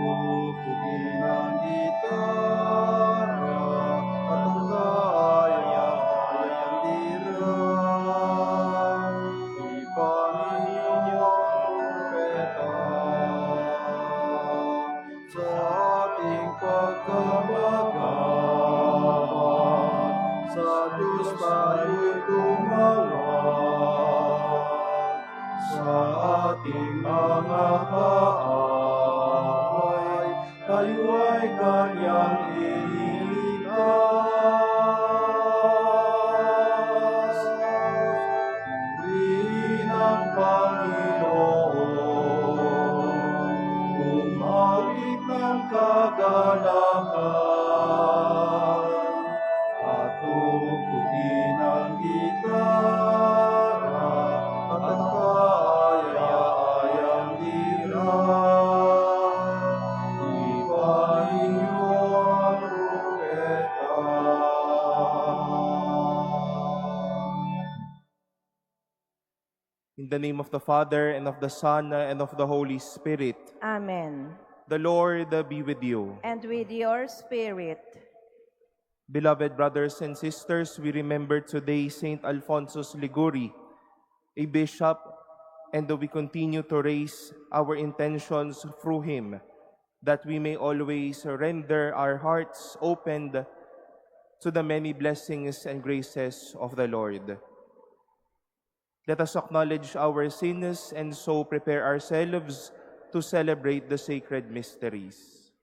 tugtugin ang gitara at ang kaya-kayang lira. Ipanin niyo ang trumpeta sa ating pagkamagabang. Sa Diyos tayo'y tumawag, sa ating mga kaaway, tayo ay kanyang ililigtas. Purihin ang Panginoon, umawit ng kagalakan, at tugtugin ang gitara at ang kaya-kayang lira. Ipanin niyo ang trumpeta. In the name of the Father, and of the Son, and of the Holy Spirit. Amen. The Lord be with you. And with your spirit. Beloved brothers and sisters, we remember today Saint Alphonsus Liguri, a bishop, and we continue to raise our intentions through him, that we may always render our hearts opened to the many blessings and graces of the Lord. Let us acknowledge our sins and so prepare ourselves to celebrate the sacred mysteries.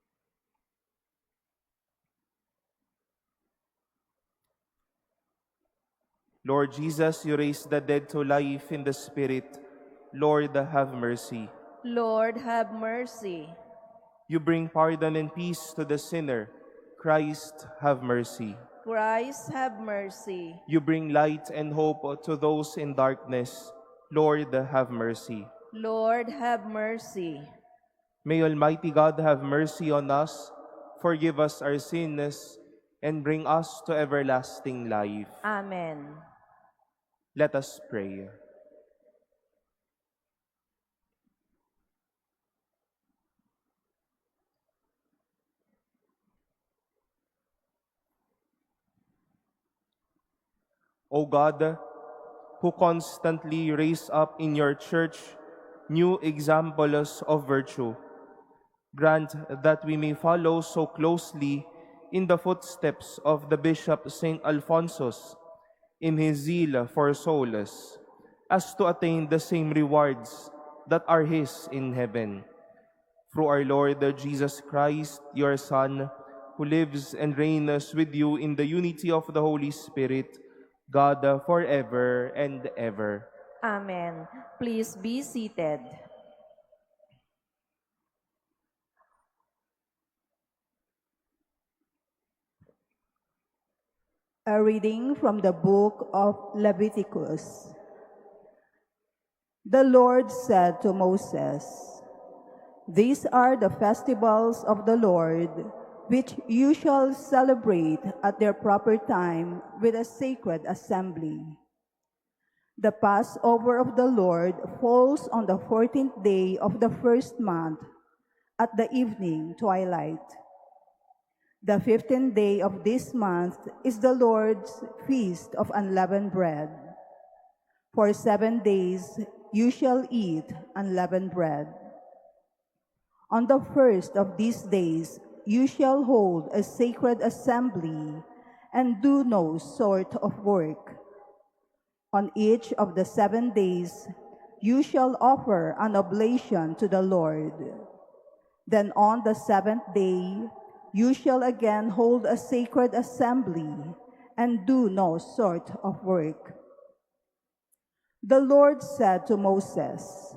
Lord Jesus, you raised the dead to life in the Spirit. Lord, have mercy. Lord, have mercy. You bring pardon and peace to the sinner. Christ, have mercy. Christ, have mercy. You bring light and hope to those in darkness. Lord, have mercy. Lord, have mercy. May Almighty God have mercy on us, forgive us our sins, and bring us to everlasting life. Amen. Let us pray. O God, who constantly raise up in your church new examples of virtue, grant that we may follow so closely in the footsteps of the Bishop Saint Alphonsus in his zeal for souls, as to attain the same rewards that are his in heaven. Through our Lord Jesus Christ, your Son, who lives and reigns with you in the unity of the Holy Spirit, God forever and ever. Amen. Please be seated. A reading from the book of Leviticus. The Lord said to Moses, "These are the festivals of the Lord, which you shall celebrate at their proper time with a sacred assembly. The Passover of the Lord falls on the 14th day of the first month at the evening twilight. The 15th day of this month is the Lord's feast of unleavened bread. For 7 days you shall eat unleavened bread. On the first of these days you shall hold a sacred assembly and do no sort of work. On each of the 7 days you shall offer an oblation to the Lord. Then on the 7th day you shall again hold a sacred assembly and do no sort of work." The Lord said to Moses,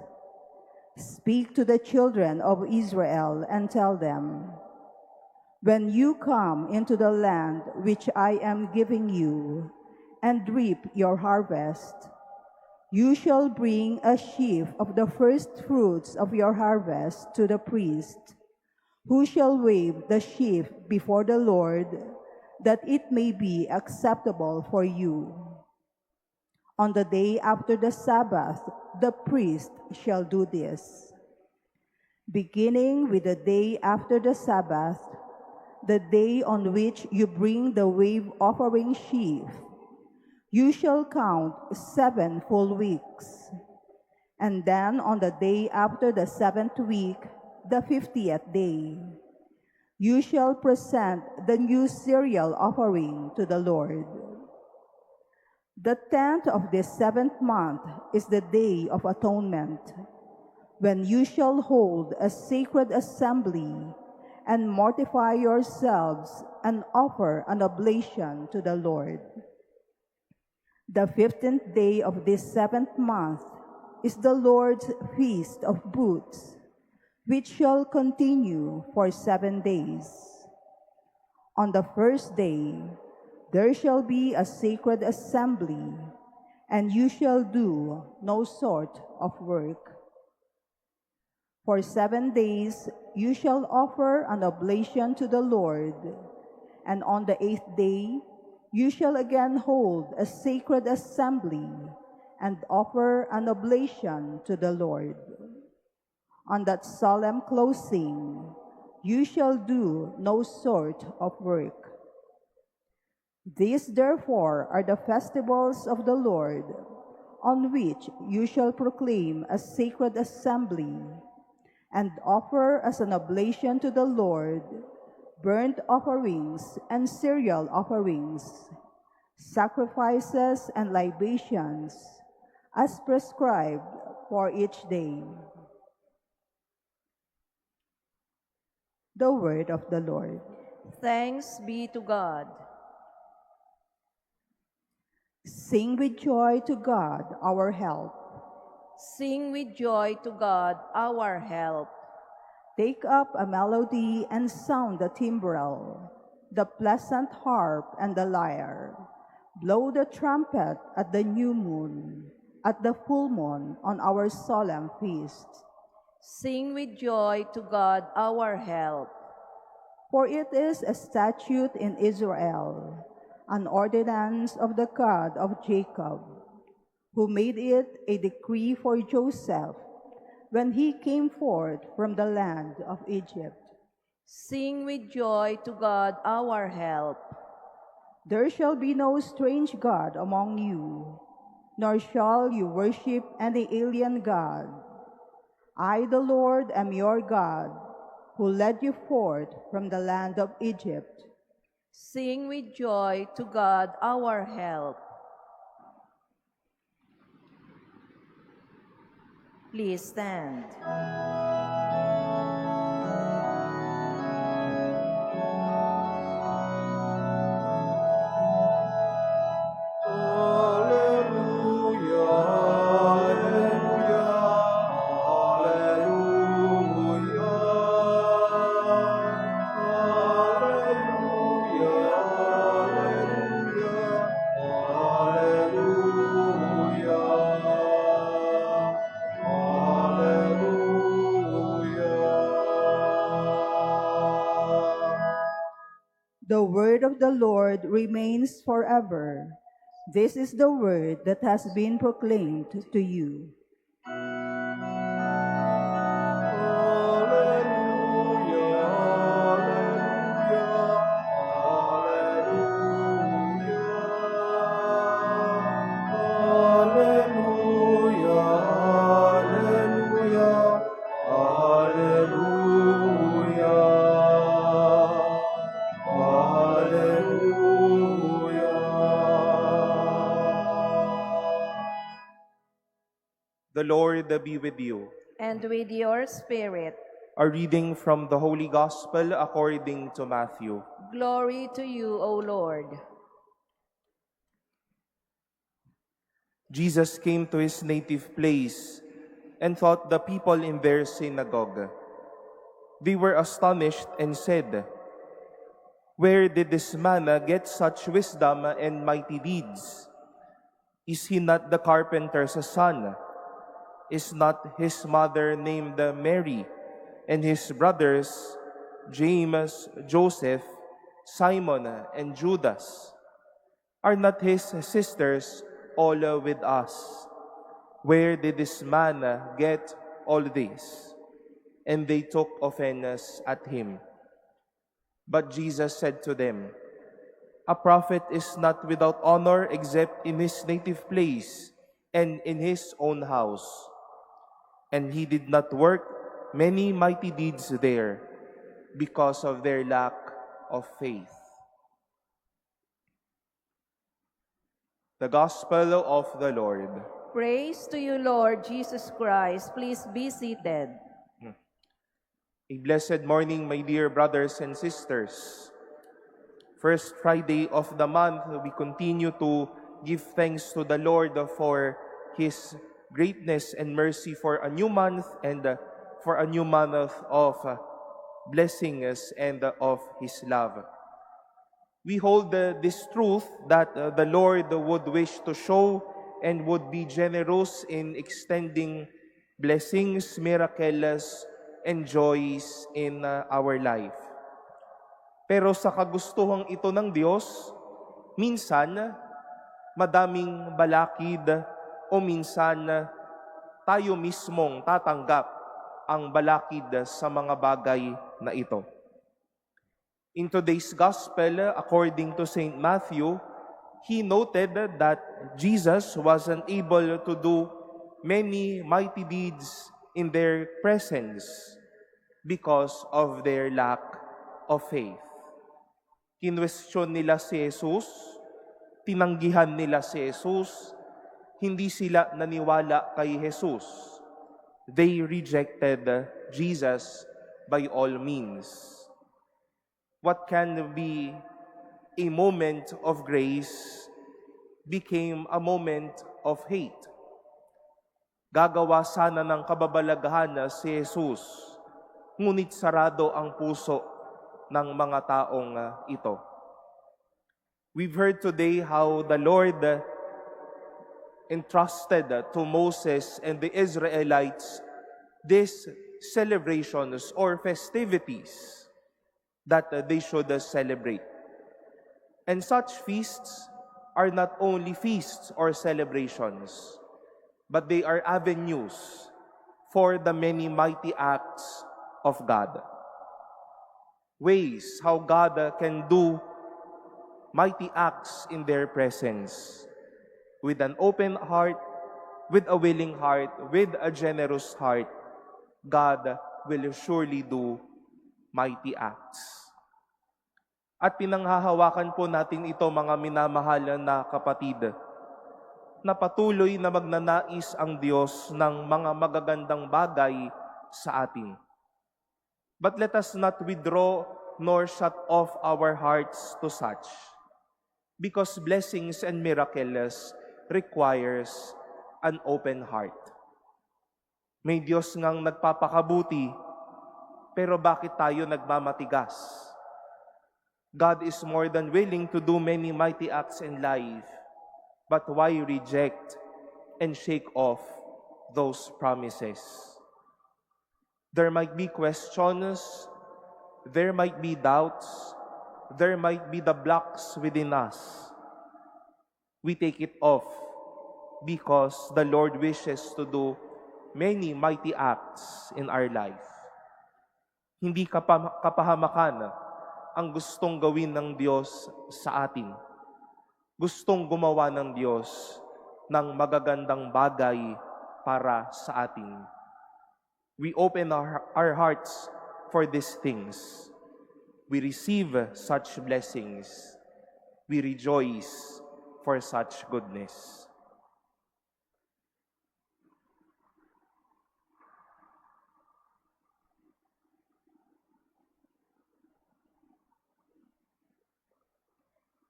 "Speak to the children of Israel and tell them, when you come into the land which I am giving you and reap your harvest, you shall bring a sheaf of the first fruits of your harvest to the priest, who shall wave the sheaf before the Lord, that it may be acceptable for you. On the day after the Sabbath, the priest shall do this. beginning with the day after the Sabbath, the day on which you bring the wave offering sheaf. You shall count 7 full weeks. And then on the day after the 7th week, the 50th day, you shall present the new cereal offering to the Lord. The 10th of this 7th month is the Day of Atonement, when you shall hold a sacred assembly and mortify yourselves and offer an oblation to the Lord. The 15th day of this 7th month is the Lord's Feast of Booths, which shall continue for 7 days. On the first day, there shall be a sacred assembly, and you shall do no sort of work. For 7 days you shall offer an oblation to the Lord, and on the 8th day you shall again hold a sacred assembly and offer an oblation to the Lord. On that solemn closing, you shall do no sort of work. These therefore are the festivals of the Lord, on which you shall proclaim a sacred assembly, and offer as an oblation to the Lord burnt offerings and cereal offerings, sacrifices and libations, as prescribed for each day. The word of the Lord. Thanks be to God. Sing with joy to God, our help. Sing with joy to God, our help. Take up a melody and sound the timbrel, the pleasant harp and the lyre. Blow the trumpet at the new moon, at the full moon on our solemn feast. Sing with joy to God, our help. For it is a statute in Israel, an ordinance of the God of Jacob, who made it a decree for Joseph when he came forth from the land of Egypt. Sing with joy to God, our help. There shall be no strange God among you, nor shall you worship any alien god. I, the Lord, am your God, who led you forth from the land of Egypt. Sing with joy to God, our help. Please stand. Alleluia, alleluia, alleluia. Alleluia, alleluia, alleluia. The word of the Lord remains forever. This is the word that has been proclaimed to you. The Lord be with you. And with your spirit. A reading from the Holy Gospel according to Matthew. Glory to you, O Lord. Jesus came to his native place and taught the people in their synagogue. They were astonished and said, "Where did this man get such wisdom and mighty deeds? Is he not the carpenter's son? Is not his mother named Mary, and his brothers James, Joseph, Simon, and Judas? Are not his sisters all with us? Where did this man get all this?" and they took offense at him. But Jesus said to them, "A prophet is not without honor except in his native place and in his own house." And he did not work many mighty deeds there because of their lack of faith. The Gospel of the Lord. Praise to you, Lord Jesus Christ. Please be seated. A blessed morning, my dear brothers and sisters. First Friday of the month, we continue to give thanks to the Lord for His greatness and mercy for a new month and for a new month of blessings and of His love. We hold this truth that the Lord would wish to show and would be generous in extending blessings, miracles, and joys in our life. Pero sa kagustuhang ito ng Diyos, minsan madaming balakid o minsan tayo mismong tatanggap ang balakid sa mga bagay na ito. In today's Gospel, according to St. Matthew, he noted that Jesus wasn't able to do many mighty deeds in their presence because of their lack of faith. Kinwestiyon nila si Jesus, tinanggihan nila si Jesus, hindi sila naniwala kay Jesus. They rejected Jesus by all means. What can be a moment of grace became a moment of hate. Gagawa sana ng kababalaghan si Jesus, ngunit sarado ang puso ng mga taong ito. We've heard today how the Lord entrusted to Moses and the Israelites these celebrations or festivities that they should celebrate. And such feasts are not only feasts or celebrations, but they are avenues for the many mighty acts of God. Ways how God can do mighty acts in their presence. With an open heart, with a willing heart, with a generous heart, God will surely do mighty acts. At pinanghahawakan po natin ito, mga minamahal na kapatid, na patuloy na magnanais ang Diyos ng mga magagandang bagay sa atin. But let us not withdraw nor shut off our hearts to such, because blessings and miracles requires an open heart. May Diyos ngang nagpapakabuti, pero bakit tayo nagmamatigas? God is more than willing to do many mighty acts in life, but why reject and shake off those promises? There might be questions, there might be doubts, there might be the blocks within us. We take it off because the Lord wishes to do many mighty acts in our life. Hindi kapahamakan ang gustong gawin ng Diyos sa atin. Gustong gumawa ng Diyos ng magagandang bagay para sa atin. We open our hearts for these things. We receive such blessings. We rejoice for such goodness.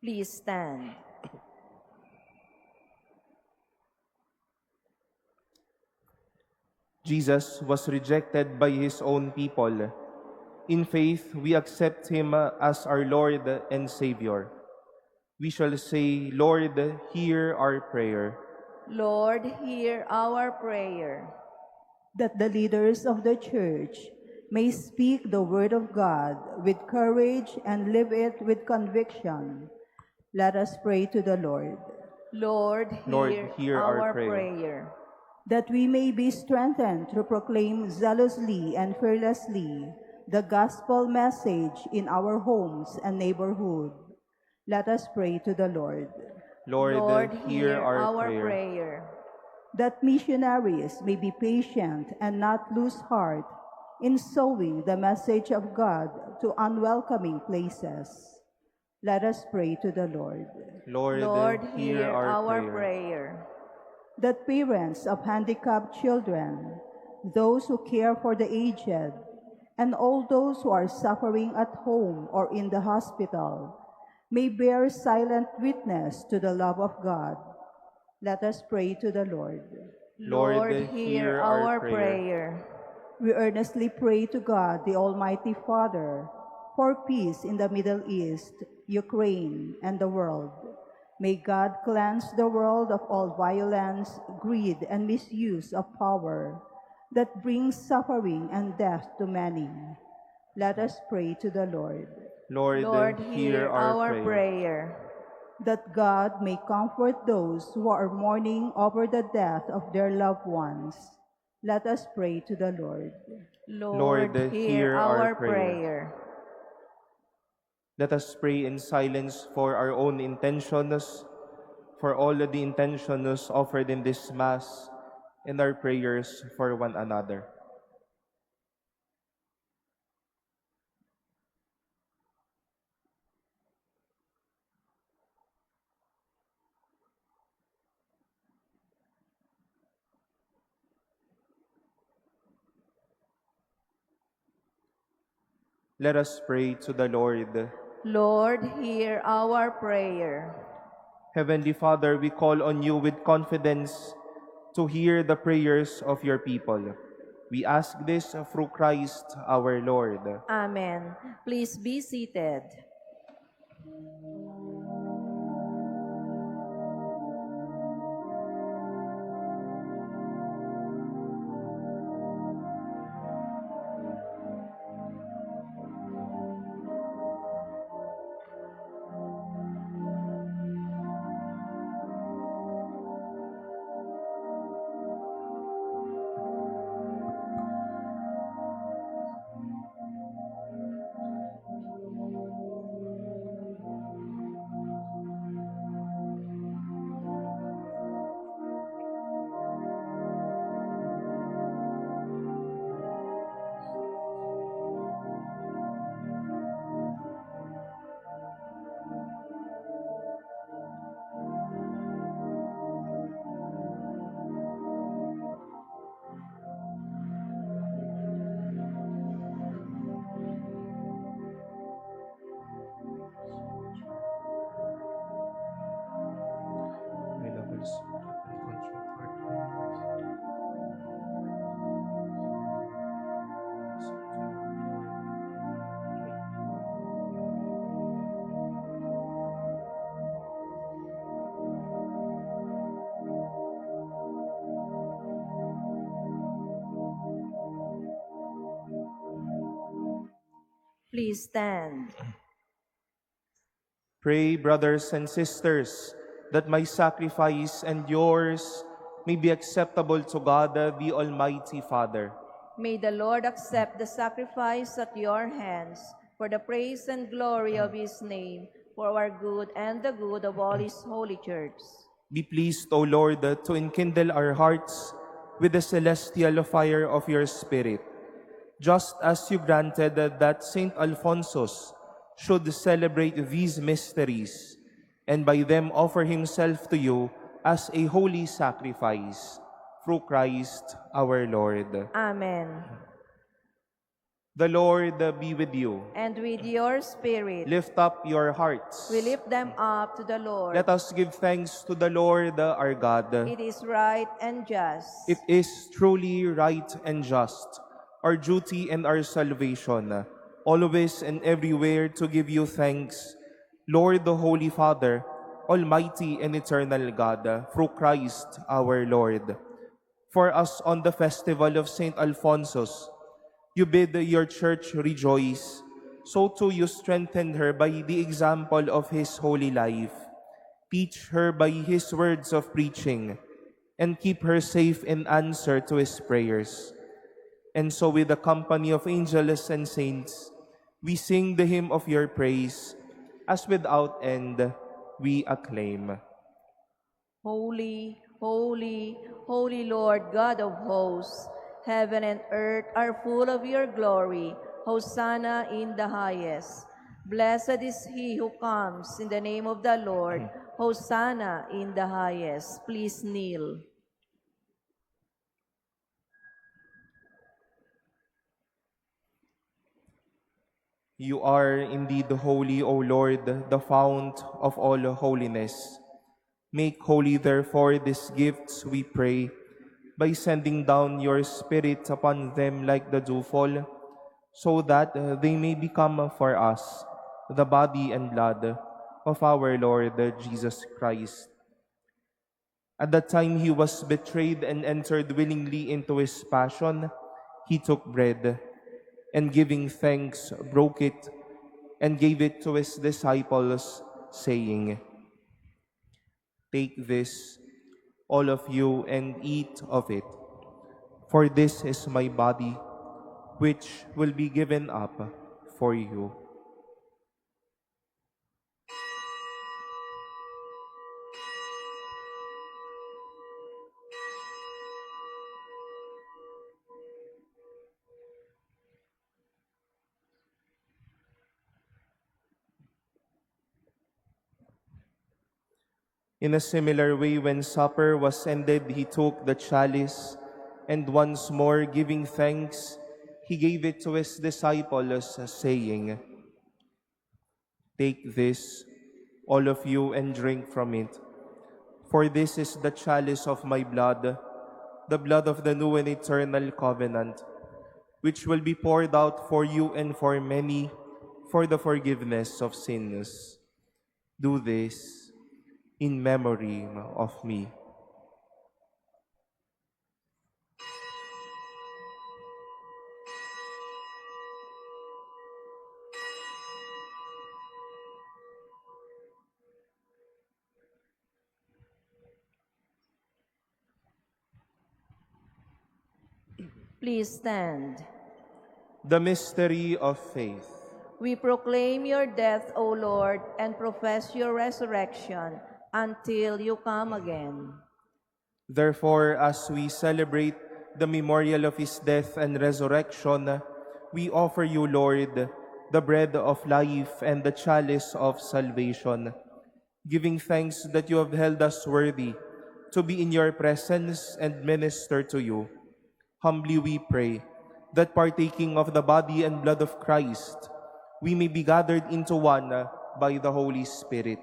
Please stand. Jesus was rejected by His own people. In faith, we accept Him as our Lord and Savior. We shall say, Lord, hear our prayer. Lord, hear our prayer. That the leaders of the Church may speak the word of God with courage and live it with conviction. Let us pray to the Lord. Lord, Lord, hear hear our our prayer. prayer. that we may be strengthened to proclaim zealously and fearlessly the gospel message in our homes and neighborhood. Let us pray to the Lord. Lord, hear our prayer. prayer. That missionaries may be patient and not lose heart in sowing the message of God to unwelcoming places. Let us pray to the Lord. Lord, hear our prayer. prayer. That parents of handicapped children, those who care for the aged, and all those who are suffering at home or in the hospital may bear silent witness to the love of God. Let us pray to the Lord. Lord, hear our prayer. We earnestly pray to God, the Almighty Father, for peace in the Middle East, Ukraine, and the world. May God cleanse the world of all violence, greed, and misuse of power that brings suffering and death to many. Let us pray to the Lord. Lord, hear our prayer. prayer. That God may comfort those who are mourning over the death of their loved ones. Let us pray to the Lord. Lord, hear our prayer. prayer. Let us pray in silence for our own intentions, for all the intentions offered in this Mass, and our prayers for one another. Let us pray to the Lord. Lord, hear our prayer. Heavenly Father, we call on you with confidence to hear the prayers of your people. We ask this through Christ our Lord. Amen. Please be seated. Please stand. Pray, brothers and sisters, that my sacrifice and yours may be acceptable to God, the Almighty Father. May the Lord accept the sacrifice at your hands for the praise and glory of his name, for our good and the good of all his holy church. Be pleased, O Lord, to enkindle our hearts with the celestial fire of your Spirit, just as you granted that Saint Alphonsus should celebrate these mysteries, and by them offer himself to you as a holy sacrifice, through Christ our Lord. Amen. The Lord be with you. And with your spirit, Lift up your hearts. we lift them up to the Lord. Let us give thanks to the Lord our God. It is right and just. It is truly right and just, our duty and our salvation, always and everywhere to give you thanks, Lord the Holy Father, Almighty and eternal God, through Christ our Lord. For us on the festival of Saint Alphonsus, you bid your church rejoice, so too you strengthen her by the example of his holy life. Teach her by his words of preaching, and keep her safe in answer to his prayers. And so with the company of angels and saints, we sing the hymn of your praise, as without end we acclaim. Holy, holy, holy Lord God of hosts, heaven and earth are full of your glory. Hosanna in the highest. Blessed is he who comes in the name of the Lord. Hosanna in the highest. Please kneel. You are indeed holy, O Lord, the fount of all holiness. Make holy, therefore, these gifts, we pray, by sending down your Spirit upon them like the dewfall, so that they may become for us the body and blood of our Lord Jesus Christ. At the time he was betrayed and entered willingly into his passion, he took bread, and giving thanks, broke it, and gave it to his disciples, saying, "Take this, all of you, and eat of it, for this is my body, which will be given up for you." In a similar way, when supper was ended, he took the chalice, and once more giving thanks, he gave it to his disciples, saying, "Take this, all of you, and drink from it, for this is the chalice of my blood, the blood of the new and eternal covenant, which will be poured out for you and for many for the forgiveness of sins. Do this in memory of me." Please stand. The mystery of faith. We proclaim your death, O Lord, and profess your resurrection until you come again. Therefore, as we celebrate the memorial of his death and resurrection, we offer you, Lord, the bread of life and the chalice of salvation, giving thanks that you have held us worthy to be in your presence and minister to you. Humbly we pray that partaking of the body and blood of Christ, we may be gathered into one by the Holy Spirit.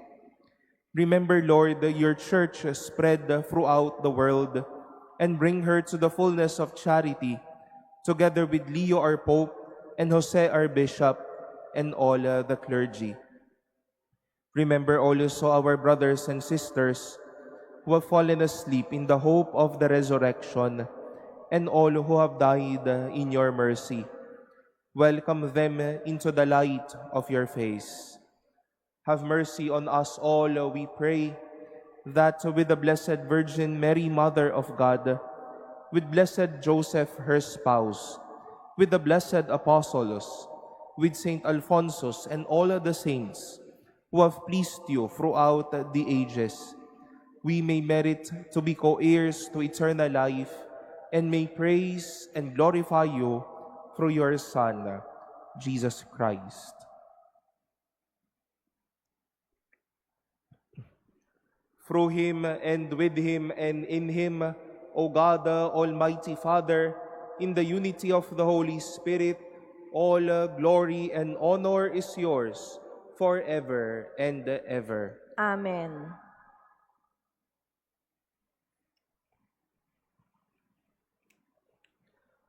Remember, Lord, your church spread throughout the world, and bring her to the fullness of charity, together with Leo our Pope, and Jose our Bishop, and all the clergy. Remember also our brothers and sisters who have fallen asleep in the hope of the resurrection, and all who have died in your mercy. Welcome them into the light of your face. Have mercy on us all, we pray, that with the Blessed Virgin Mary, Mother of God, with Blessed Joseph, her spouse, with the blessed apostles, with Saint Alphonsus and all the saints who have pleased you throughout the ages, we may merit to be co-heirs to eternal life, and may praise and glorify you through your Son, Jesus Christ. Through him, and with him, and in him, O God, Almighty Father, in the unity of the Holy Spirit, all glory and honor is yours forever and ever. Amen.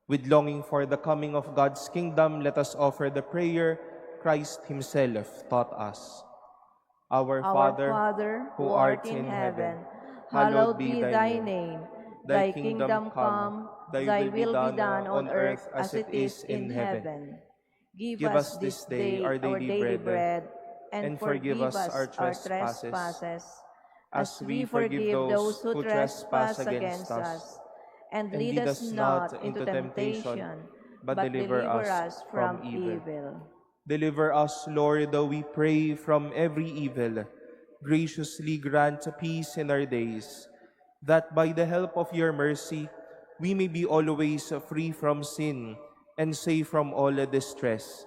With longing for the coming of God's kingdom, let us offer the prayer Christ himself taught us. Our Father, who art in heaven, hallowed be thy name. Thy kingdom come, thy will be done on earth as it is in heaven. Give us this day our daily bread, and forgive us our trespasses, as we forgive those who trespass against us. And lead us not into temptation, but deliver us from evil. Deliver us, Lord, we pray, from every evil. Graciously grant peace in our days, that by the help of your mercy, we may be always free from sin and safe from all distress,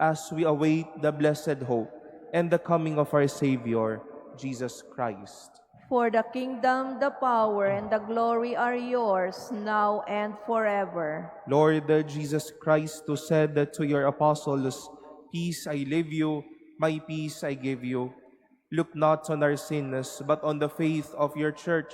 as we await the blessed hope and the coming of our Savior, Jesus Christ. For the kingdom, the power, and the glory are yours, now and forever. Lord Jesus Christ, who said to your apostles, "Peace I leave you, my peace I give you," look not on our sins, but on the faith of your church,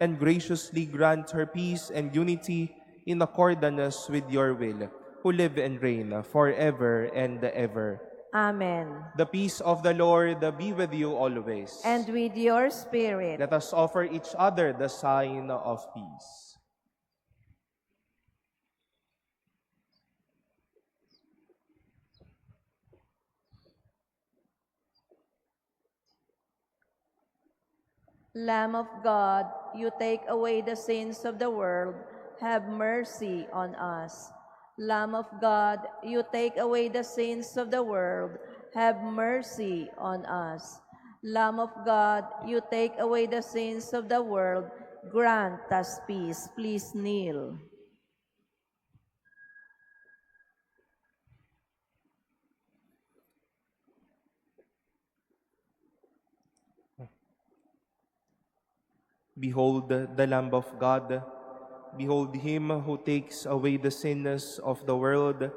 and graciously grant her peace and unity in accordance with your will, who live and reign forever and ever. Amen. The peace of the Lord be with you always. And with your spirit. Let us offer each other the sign of peace. Lamb of God, you take away the sins of the world, have mercy on us. Lamb of God, you take away the sins of the world, have mercy on us. Lamb of God, you take away the sins of the world, grant us peace. Please kneel. Behold the Lamb of God. Behold him who takes away the sins of the world.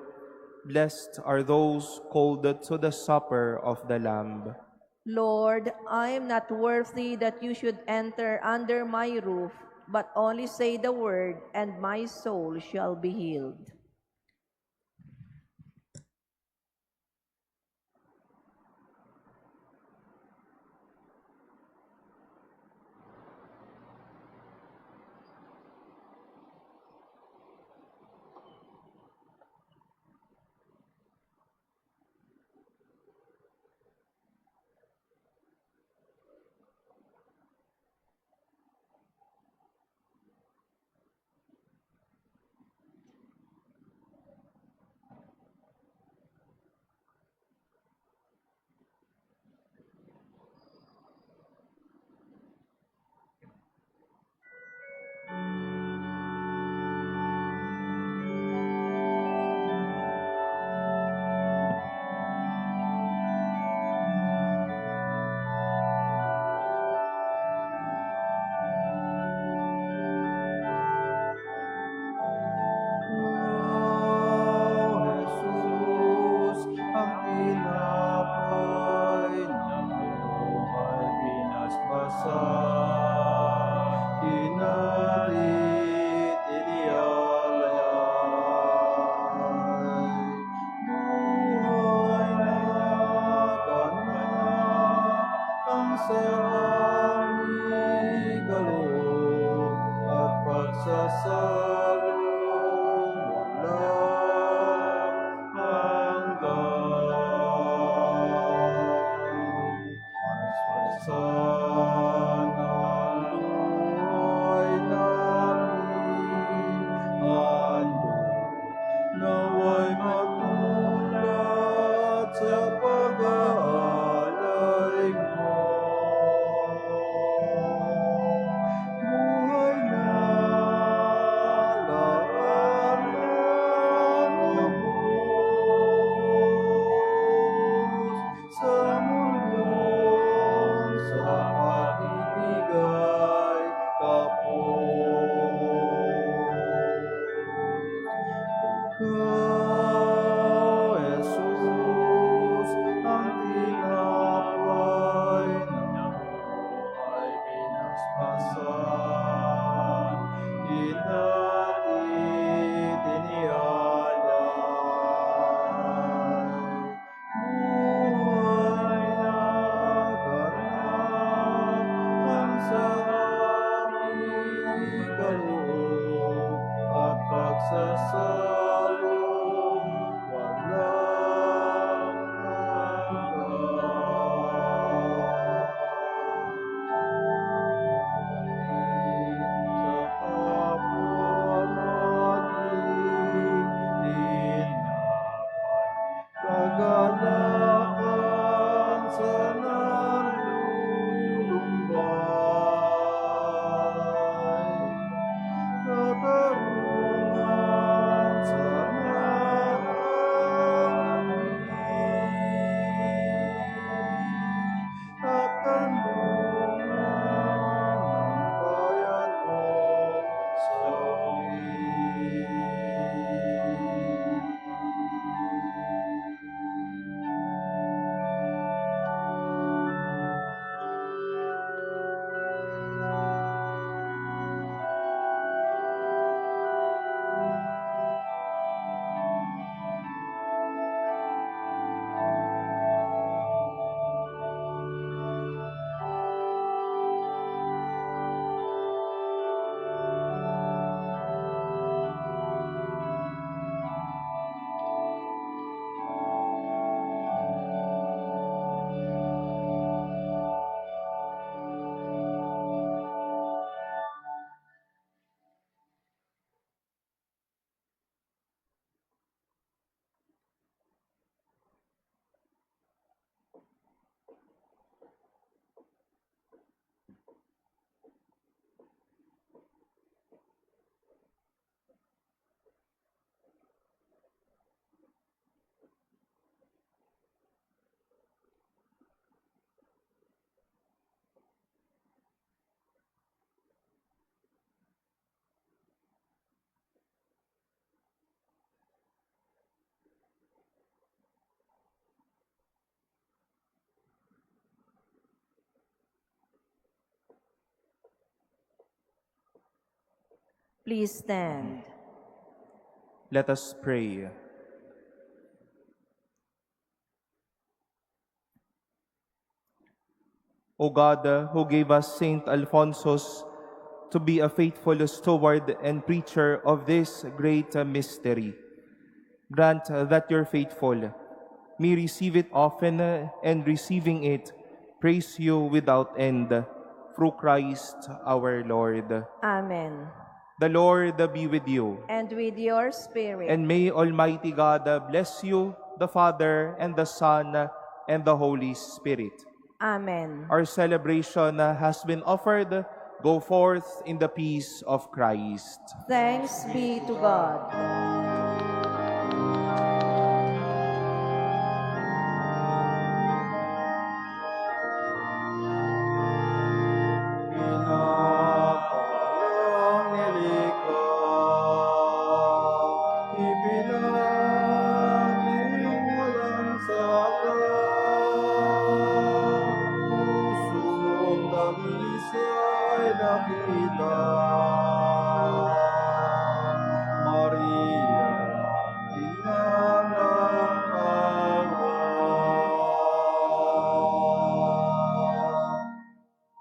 Blessed are those called to the supper of the Lamb. Lord, I am not worthy that you should enter under my roof, but only say the word, and my soul shall be healed. Jesus, ang tinapay na buhay binasbasan, inarit inialay. Buhay na ganap ang sa aming kaloob at pagsasalong walang hanggan. Maspasan ang buhay namin, handog naway magmulat sa pag-aalay mo. Please stand. Let us pray. O God, who gave us Saint Alphonsus to be a faithful steward and preacher of this great mystery, grant that your faithful may receive it often and receiving it, praise you without end, through Christ our Lord. Amen. The Lord be with you. And with your spirit. And may Almighty God bless you, the Father, and the Son, and the Holy Spirit. Amen. Our celebration has been offered. Go forth in the peace of Christ. Thanks be to God. Pinapalang nilikha, ipinangin walang saka. Pusong tagisiya'y nakita,